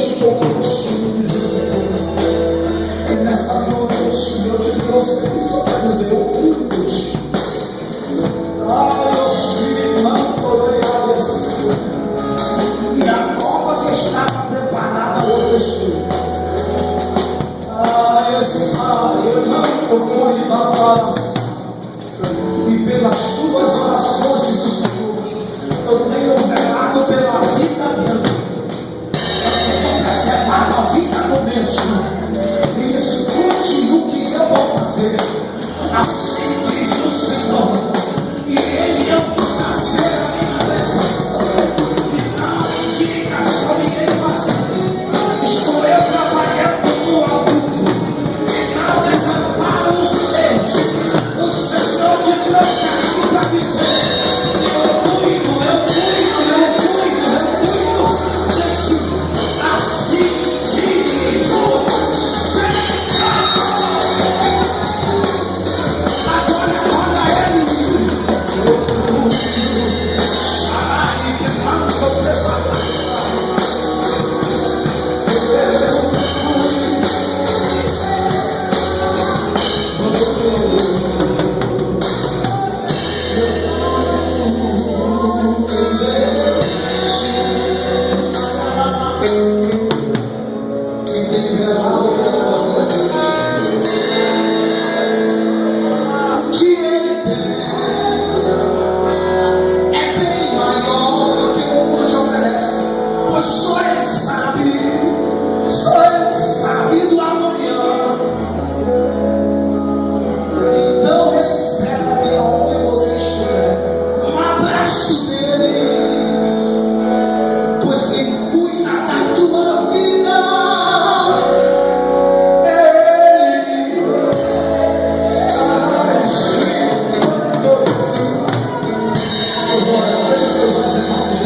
noite todos, nesta noite eu te trouxe só para dizer eu cuido. Ai, eu se mantoreades, e a cova que estava preparada hoje. Ai, essa irmã tocou e balas, e pelas tuas orações, diz o Senhor, eu tenho velado pela vida dele. Preservado a vida do mesmo, e escute o que eu vou fazer. Assim diz o Senhor, e ele não vos nascer a minha presença, e não me digas como irei fazer. Estou eu trabalhando no agudo, e não desamparo os teus. O Senhor te trouxe aqui para dizer: eu cuido. Agora olha ele.